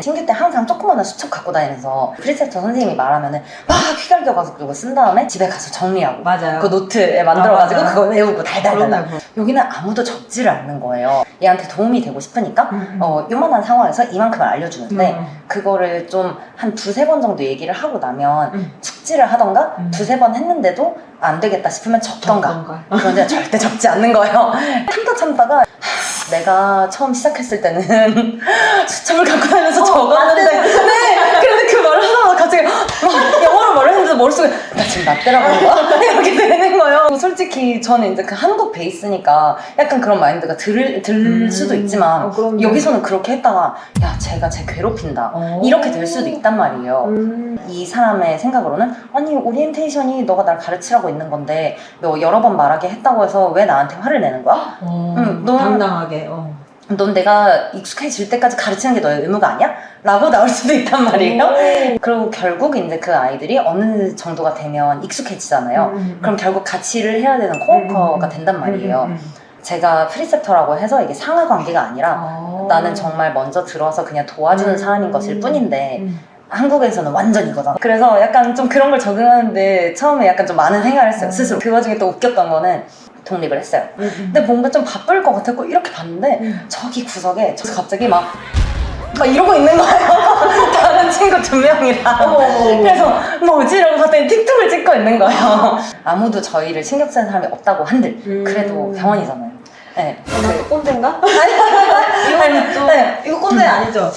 신규 때 항상 조그마한 수첩 갖고 다니면서 프리셉터 선생님이 말하면은 막 휘갈겨가지고 쓴 다음에 집에 가서 정리하고 맞아요. 그 노트에 만들어가지고 맞아요. 그거 외우고 달달달. 그럼요. 여기는 아무도 적지를 않는 거예요. 얘한테 도움이 되고 싶으니까 요만한 상황에서 이만큼을 알려주는데 그거를 좀 한 두세 번 정도 얘기를 하고 나면 축지를 하던가 두세 번 했는데도 안 되겠다 싶으면 적던가. 그런데 절대 적지 않는 거예요. 참다가 내가 처음 시작했을 때는 수첩을 갖고 다니면서 적었는데 네! 그런데 그 말을 하다가 갑자기 막 영어로 말을 했는데 머릿속에 나 지금 나 때라고 한 거야? 이렇게 되는 거예요. 솔직히 저는 이제 그 한국 베이스니까 약간 그런 마인드가 들 수도 있지만 여기서는 그렇게 했다가 야 쟤가 쟤 괴롭힌다 이렇게 될 수도 있단 말이에요. 이 사람의 생각으로는 아니 오리엔테이션이 너가 날 가르치라고 있는 건데 너 여러 번 말하게 했다고 해서 왜 나한테 화를 내는 거야? 당당하게. 넌 내가 익숙해질 때까지 가르치는 게 너의 의무가 아니야? 라고 나올 수도 있단 말이에요. 그리고 결국 이제 그 아이들이 어느 정도가 되면 익숙해지잖아요. 그럼 결국 같이를 해야 되는 코워커가 된단 말이에요. 제가 프리셉터라고 해서 이게 상하 관계가 아니라 나는 정말 먼저 들어서 그냥 도와주는 사람인 것일 뿐인데 한국에서는 완전 이거잖아. 그래서 약간 좀 그런 걸 적응하는데 처음에 약간 좀 많은 생각을 했어요, 스스로. 그 와중에 또 웃겼던 거는 독립을 했어요. 근데 뭔가 좀 바쁠 것 같았고 이렇게 봤는데 저기 구석에 저 갑자기 막 이러고 있는 거예요. 다른 친구 2명이랑. 그래서 뭐지? 이러고 봤더니 틱톡을 찍고 있는 거예요. 아무도 저희를 신경 쓰는 사람이 없다고 한들 그래도 병원이잖아요. 네. 그 꼰대인가? 아니, 좀 네. 이거 꼰대 아니죠?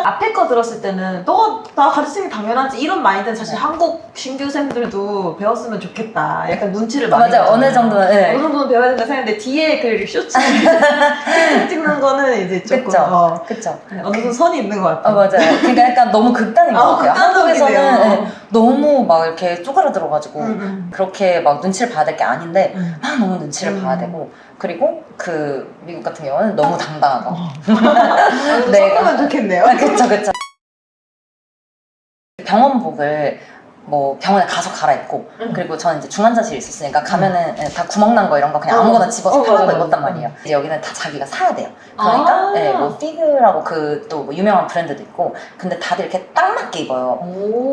앞에 거 들었을 때는 너가 나 가르치는 게 당연하지 이런 마인드는 사실 한국 신규생들도 배웠으면 좋겠다. 약간 눈치를 많이 맞아요. 보잖아요. 어느 정도는 네. 어느 정도는 배워야 된다 생각했는데 뒤에 그 쇼츠 찍는 거는 이제 조금 그쵸. 어느 정도 선이 있는 것 같아요. 맞아요. 그러니까 약간 너무 극단인 것 같아요. 극단적이네요. 한국에서는 네, 너무 막 이렇게 쪼그라들어가지고 그렇게 막 눈치를 봐야 될 게 아닌데 막 너무 눈치를 봐야 되고 그리고 그 미국 같은 경우는 너무 당당하고 섞으면 좋겠네요. 그쵸. 병원복을 뭐 병원에 가서 갈아입고 그리고 저는 이제 중환자실에 있었으니까 가면은 다 구멍 난 거 이런 거 그냥 아무거나 집어서 편한 거 입었단 말이에요. 이제 여기는 다 자기가 사야 돼요. 그러니까 네, 뭐 피그라고 그 또 뭐 유명한 브랜드도 있고 근데 다들 이렇게 딱 맞게 입어요.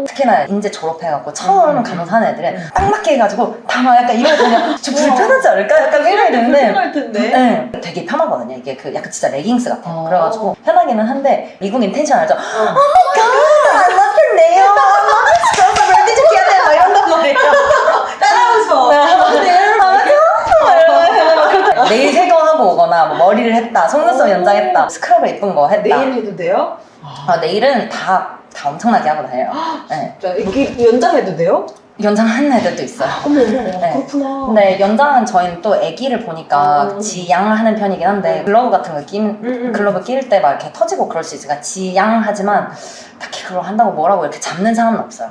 특히나 인제 졸업해갖고 처음 간호사 하는 애들은 딱 맞게 해가지고 다 막 약간 이러고 그냥 좀 불편하지 않을까? 약간 이러게 되는데 불편할 텐데. 네, 되게 편하거든요. 이게 그 약간 진짜 레깅스 같아요. 그래가지고 편하기는 한데 미국 인텐션 알죠? Oh my god, I love your nail. 왜 뒤집기 하네? 막 이런단 말이에요. 따라하면서 네일 제거하고 오거나 뭐 머리를 했다, 속눈썹 연장했다, 스크럽을 예쁜 거 했다. 네일 해도 돼요? 네일은 다 엄청나게 하고 다녀요. 네. 진짜 이렇게 연장해도 돼요? 연장하는 애들도 있어요. 어머 네. 그렇구나. 근데 연장은 저희는 또 애기를 보니까 지양하는 편이긴 한데 글러브 같은 거 글러브 끼울 때 막 이렇게 터지고 그럴 수 있으니까 지양하지만 딱히 그걸 한다고 뭐라고 이렇게 잡는 사람은 없어요.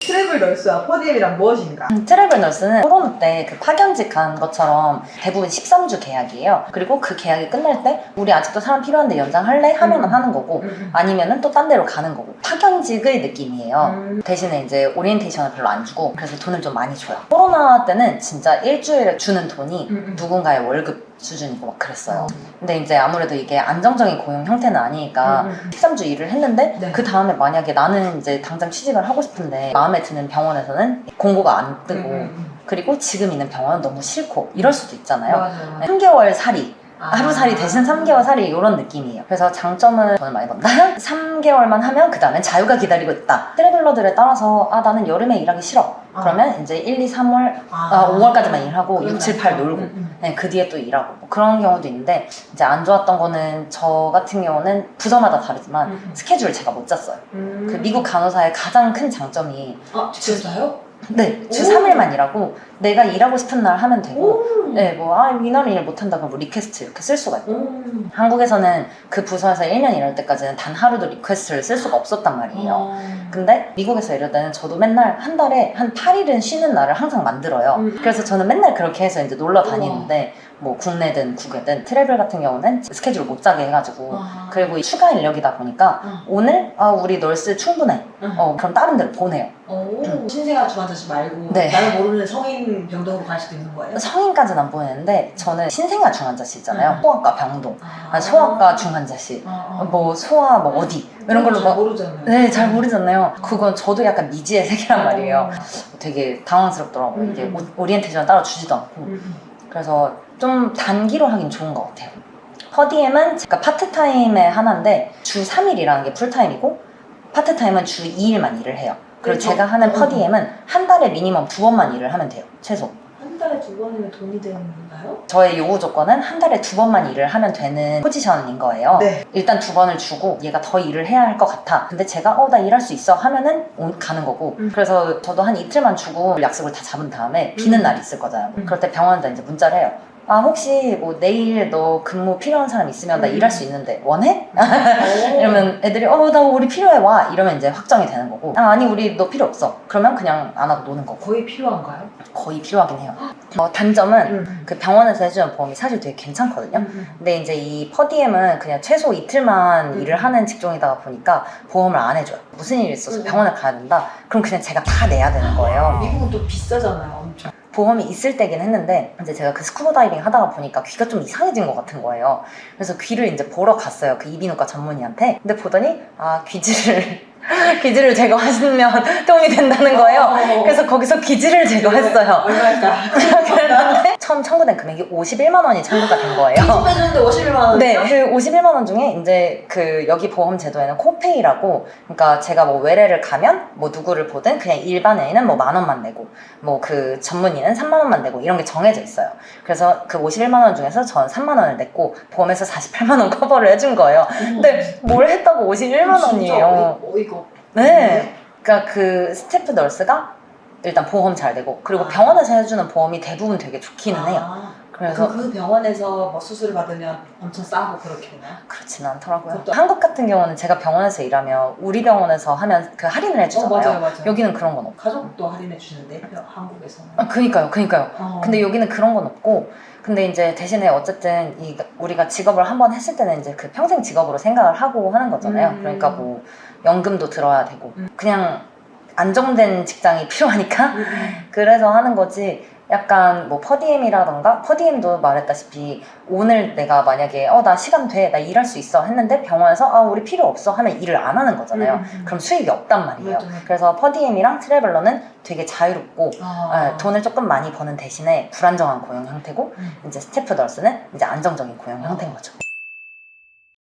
트래블 널스와 포디엠이란 무엇인가? 트래블 널스는 코로나 때 그 파견직한 것처럼 대부분 13주 계약이에요. 그리고 그 계약이 끝날 때 우리 아직도 사람 필요한데 연장할래? 하면은 하는 거고 아니면은 또 딴 데로 가는 거고 파견직의 느낌이에요. 대신에 이제 오리엔테이션을 별로 안 주고 그래서 돈을 좀 많이 줘요. 코로나 때는 진짜 일주일에 주는 돈이 누군가의 월급 수준이고 막 그랬어요. 근데 이제 아무래도 이게 안정적인 고용 형태는 아니니까 13주 일을 했는데 네. 그 다음에 만약에 나는 이제 당장 취직을 하고 싶은데 마음에 드는 병원에서는 공고가 안 뜨고 그리고 지금 있는 병원은 너무 싫고 이럴 수도 있잖아요. 맞아요. 3개월 살이 하루살이 대신 3개월 살이 이런 느낌이에요. 그래서 장점은 돈을 많이 번다. 3개월만 하면 그 다음엔 자유가 기다리고 있다. 트래블러들에 따라서 나는 여름에 일하기 싫어. 그러면 이제 1, 2, 3월, 5월까지만 일하고 6, 7, 8 놀고 네, 그 뒤에 또 일하고 뭐 그런 경우도 있는데 이제 안 좋았던 거는 저 같은 경우는 부서마다 다르지만 스케줄을 제가 못 짰어요. 그 미국 간호사의 가장 큰 장점이 진짜요? 네, 주 3일만 일하고 내가 일하고 싶은 날 하면 되고 네, 뭐 이날은 일 못한다 그럼 뭐 리퀘스트 이렇게 쓸 수가 있고 한국에서는 그 부서에서 1년 일할 때까지는 단 하루도 리퀘스트를 쓸 수가 없었단 말이에요. 근데 미국에서 일할 때는 저도 맨날 한 달에 한 8일은 쉬는 날을 항상 만들어요. 그래서 저는 맨날 그렇게 해서 이제 놀러 다니는데 뭐 국내든 국외든 트래블 같은 경우는 스케줄 못 짜게 해가지고 그리고 추가 인력이다 보니까 오늘 우리 널스 충분해 그럼 다른 데로 보내요. 신생아 중환자실 말고 네. 나를 모르는 성인 병동으로 갈 수도 있는 거예요? 성인까지는 안 보내는데 저는 신생아 중환자실 있잖아요. 소아과 병동, 소아과 중환자실, 뭐 소아 뭐 어디 이런 걸로 잘 모르잖아요. 네, 잘 모르잖아요. 그건 저도 약간 미지의 세계란 말이에요. 되게 당황스럽더라고요. 이게 오리엔테이션 따로 주지도 않고. 그래서 좀 단기로 하긴 좋은 것 같아요. 퍼디엠은 제가 파트타임에 하나인데 주 3일이라는 게 풀타임이고 파트타임은 주 2일만 일을 해요. 그리고 제가 하는 퍼디엠은 한 달에 미니멈 2번만 일을 하면 돼요. 최소. 한 달에 2번이면 돈이 되는 건가요? 저의 요구 조건은 한 달에 2번만 일을 하면 되는 포지션인 거예요. 네. 일단 2번을 주고 얘가 더 일을 해야 할 것 같아. 근데 제가 나 일할 수 있어 하면은 가는 거고. 그래서 저도 한 이틀만 주고 약속을 다 잡은 다음에 비는 날이 있을 거잖아요. 그럴 때 병원에다 이제 문자를 해요. 혹시 뭐 내일 너 근무 필요한 사람 있으면 나 일할 수 있는데 원해? 이러면 애들이 나 우리 필요해 와 이러면 이제 확정이 되는 거고 아니 우리 너 필요 없어 그러면 그냥 안 하고 노는 거고. 거의 필요한가요? 거의 필요하긴 해요. 단점은 그 병원에서 해주는 보험이 사실 되게 괜찮거든요. 근데 이제 이 퍼디엠은 그냥 최소 이틀만 일을 하는 직종이다 보니까 보험을 안 해줘요. 무슨 일이 있어서 병원에 가야 된다? 그럼 그냥 제가 다 내야 되는 거예요. 미국은 또 비싸잖아요, 엄청. 보험이 있을 때긴 했는데 이제 제가 그 스쿠버 다이빙 하다가 보니까 귀가 좀 이상해진 것 같은 거예요. 그래서 귀를 이제 보러 갔어요. 그 이비인후과 전문의한테. 근데 보더니 귀지를 제거하시면 도움이 된다는 거예요. 그래서 거기서 귀지를 제거했어요. 얼마일까? 그랬는데 처음 청구된 금액이 51만 원이 청구가 된 거예요. 20해주는데 51만 원? 네, 그 51만 원 중에 이제 그 여기 보험 제도에는 코페이라고 그러니까 제가 뭐 외래를 가면 뭐 누구를 보든 그냥 일반인은 뭐 10,000원만 내고 뭐 그 전문의는 30,000원만 내고 이런 게 정해져 있어요. 그래서 그 51만 원 중에서 전 3만 원을 냈고 보험에서 48만 원 커버를 해준 거예요. 근데 뭘 했다고 51만 원이에요. 어이가 네. 그러니까 그 스태프 널스가 일단 보험 잘 되고 그리고 병원에서 해주는 보험이 대부분 되게 좋기는 해요. 그래서 그 병원에서 뭐 수술을 받으면 엄청 싸고 그렇게 되나요? 그렇지는 않더라고요. 한국 같은 경우는 제가 병원에서 일하면 우리 병원에서 하면 그 할인을 해주잖아요. 맞아요. 여기는 그런 건 없고. 가족도 할인해 주는데 한국에서는. 그니까요. 근데 여기는 그런 건 없고 근데 이제 대신에 어쨌든 우리가 직업을 한번 했을 때는 이제 그 평생 직업으로 생각을 하고 하는 거잖아요. 그러니까 뭐 연금도 들어야 되고 그냥 안정된 직장이 필요하니까 그래서 하는 거지. 약간 뭐 퍼디엠이라던가 퍼디엠도 말했다시피 오늘 내가 만약에 나 시간 돼 나 일할 수 있어 했는데 병원에서 우리 필요 없어 하면 일을 안 하는 거잖아요. 그럼 수익이 없단 말이에요. 그래서 퍼디엠이랑 트래블러는 되게 자유롭고 돈을 조금 많이 버는 대신에 불안정한 고용 형태고 이제 스태프 널스는 이제 안정적인 고용 형태인 거죠.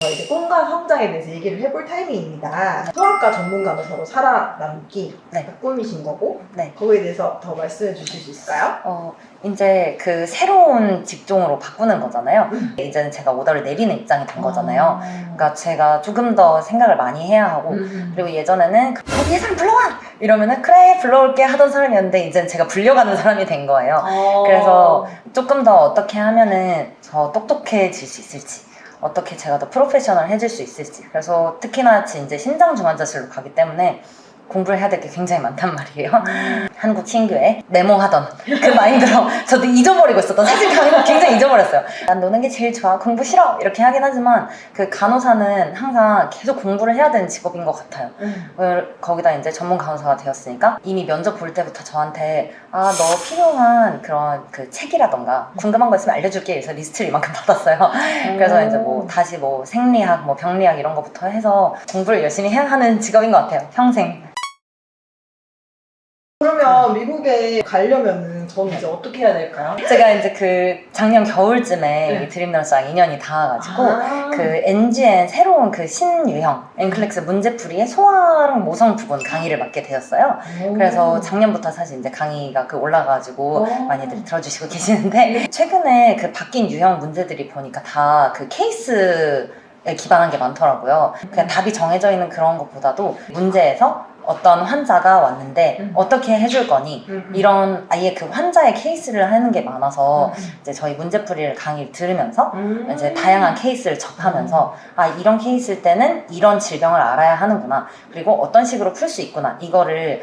이제 꿈과 성장에 대해서 얘기를 해볼 타이밍입니다. 소아과 전문가로 서로 살아남기 꿈이신 거고 그거에 대해서 더 말씀해 주실 수 있을까요? 이제 그 새로운 직종으로 바꾸는 거잖아요. 이제는 제가 오더를 내리는 입장이 된 거잖아요. 그러니까 제가 조금 더 생각을 많이 해야 하고 그리고 예전에는 거기에 사람 불러와! 이러면은 그래 불러올게 하던 사람이었는데 이제는 제가 불려가는 사람이 된 거예요. 그래서 조금 더 어떻게 하면은 더 똑똑해질 수 있을지 어떻게 제가 더 프로페셔널 해질 수 있을지 그래서 특히나 이제 심장중환자실로 가기 때문에 공부를 해야 될 게 굉장히 많단 말이에요. 한국 신규에 네모하던 그 마인드로 저도 잊어버리고 있었던 사실 굉장히 잊어버렸어요. 난 노는 게 제일 좋아 공부 싫어 이렇게 하긴 하지만 그 간호사는 항상 계속 공부를 해야 되는 직업인 것 같아요. 거기다 이제 전문 간호사가 되었으니까 이미 면접 볼 때부터 저한테 너 필요한 그런 그 책이라던가 궁금한 거 있으면 알려줄게 그래서 리스트를 이만큼 받았어요. 그래서 이제 뭐 다시 뭐 생리학 뭐 병리학 이런 거부터 해서 공부를 열심히 해야 하는 직업인 것 같아요. 평생. 그러면 미국에 가려면은 저는 이제 어떻게 해야 될까요? 제가 이제 그 작년 겨울쯤에 드림널스랑 인연이 닿아가지고 그 NGN 새로운 그 신유형 엔클렉스 문제풀이의 소아랑 모성 부분 강의를 맡게 되었어요. 그래서 작년부터 사실 이제 강의가 올라가지고 많이들 들어주시고 계시는데 최근에 그 바뀐 유형 문제들이 보니까 다 그 케이스 에 기반한 게 많더라고요. 그냥 답이 정해져 있는 그런 것보다도 문제에서 어떤 환자가 왔는데 어떻게 해줄 거니? 이런 아예 그 환자의 케이스를 하는 게 많아서 이제 저희 문제풀이를 강의를 들으면서 이제 다양한 케이스를 접하면서 아 이런 케이스일 때는 이런 질병을 알아야 하는구나. 그리고 어떤 식으로 풀 수 있구나. 이거를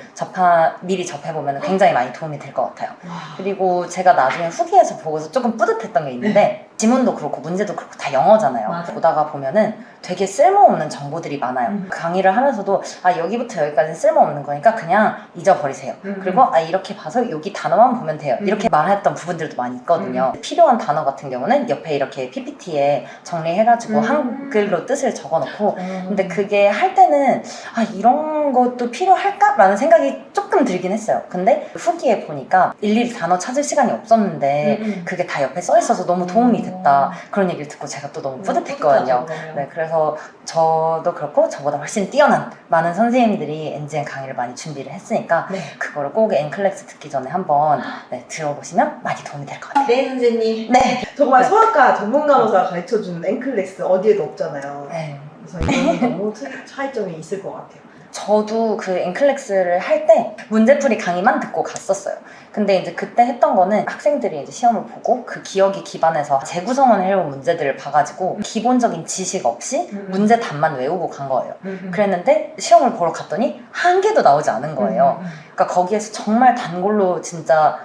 미리 접해보면 굉장히 많이 도움이 될 것 같아요. 그리고 제가 나중에 후기에서 보고서 조금 뿌듯했던 게 있는데 지문도 그렇고 문제도 그렇고 다 영어잖아요. 맞아. 보다가 보면은 되게 쓸모없는 정보들이 많아요. 강의를 하면서도 아 여기부터 여기까지는 쓸모없는 거니까 그냥 잊어버리세요. 그리고 아 이렇게 봐서 여기 단어만 보면 돼요. 이렇게 말했던 부분들도 많이 있거든요. 필요한 단어 같은 경우는 옆에 이렇게 PPT에 정리해가지고 한글로 뜻을 적어놓고 근데 그게 할 때는 아 이런 것도 필요할까? 라는 생각이 조금 들긴 했어요. 근데 후기에 보니까 일일이 단어 찾을 시간이 없었는데 그게 다 옆에 써있어서 너무 도움이 됐다. 그런 얘기를 듣고 제가 또 너무 뿌듯했거든요. 네, 그래서 저도 그렇고 저보다 훨씬 뛰어난 많은 선생님들이 NGN 강의를 많이 준비를 했으니까 그거를 꼭 N클래스 듣기 전에 한번 들어보시면 많이 도움이 될 것 같아요. 네, 선생님. 네. 정말 소아과 전문 간호사가 가르쳐주는 N클래스 어디에도 없잖아요. 네. 그래서 이건 너무 차이점이 있을 것 같아요. 저도 그 N클래스를 할 때 문제풀이 강의만 듣고 갔었어요. 근데 이제 그때 했던 거는 학생들이 이제 시험을 보고 그 기억에 기반해서 재구성을 해온 문제들을 봐가지고 기본적인 지식 없이 문제 답만 외우고 간 거예요. 그랬는데 시험을 보러 갔더니 한 개도 나오지 않은 거예요. 그러니까 거기에서 정말 단골로 진짜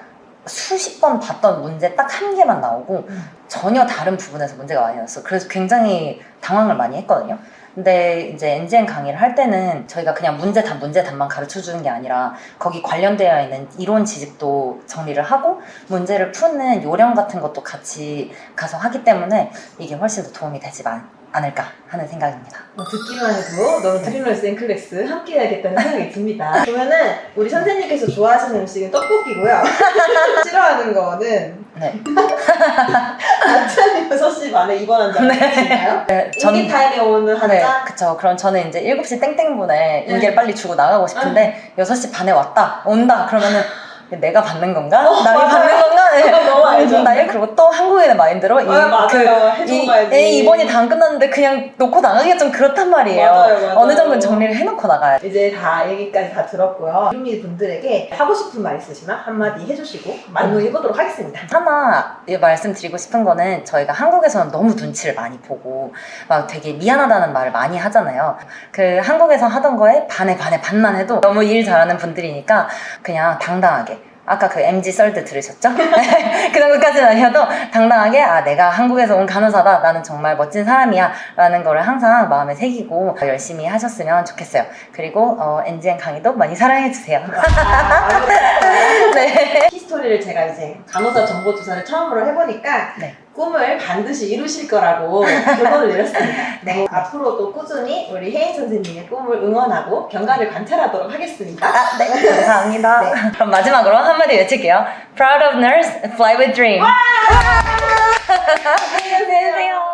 수십 번 봤던 문제 딱 한 개만 나오고 전혀 다른 부분에서 문제가 많이 나왔어요. 그래서 굉장히 당황을 많이 했거든요. 근데 이제 NGN 강의를 할 때는 저희가 그냥 문제답만 가르쳐주는 게 아니라 거기 관련되어 있는 이론 지식도 정리를 하고 문제를 푸는 요령 같은 것도 같이 가서 하기 때문에 이게 훨씬 더 도움이 되지 않을까 하는 생각입니다. 듣기만 해도 너무 드림러스 N클래스 함께 해야겠다는 생각이 듭니다. 그러면은 우리 선생님께서 좋아하시는 음식은 떡볶이고요. 싫어하는 거는 아침 6시 반에 입원한 자 있으신가요? 인기 타임에 오는 환자? 네, 그쵸. 그럼 저는 이제 7시 땡땡분에 인계를 빨리 주고 나가고 싶은데 6시 반에 온다. 그러면은 내가 받는 건가? 남이 받는 건가? 네. 너무 알죠. 그리고 또 한국인의 마인드로 이번이 다 안 끝났는데 그냥 놓고 나가기가 좀 그렇단 말이에요. 맞아요. 어느 정도는 정리를 해놓고 나가야 돼. 이제 다 얘기까지 다 들었고요. 유미 분들에게 하고 싶은 말 있으시면 한마디 해주시고 마무리해보도록 하겠습니다. 하나 말씀드리고 싶은 거는 저희가 한국에서는 너무 눈치를 많이 보고 막 되게 미안하다는 말을 많이 하잖아요. 그 한국에서 하던 거에 반만 해도 너무 일 잘하는 분들이니까 그냥 당당하게 아까 그 MG 썰드 들으셨죠? 그 정도까지는 아니어도 당당하게 아 내가 한국에서 온 간호사다 나는 정말 멋진 사람이야 라는 거를 항상 마음에 새기고 열심히 하셨으면 좋겠어요. 그리고 NGN 강의도 많이 사랑해주세요. 네. 히스토리를 제가 이제 간호사 정보조사를 처음으로 해보니까 꿈을 반드시 이루실 거라고 결론을 내렸습니다. 네. 앞으로도 꾸준히 우리 혜인 선생님의 꿈을 응원하고 경과를 관찰하도록 하겠습니다. 네, 감사합니다. 그럼 마지막으로 한마디 외칠게요. Proud of nurse, fly with dream. 안녕히 계세요.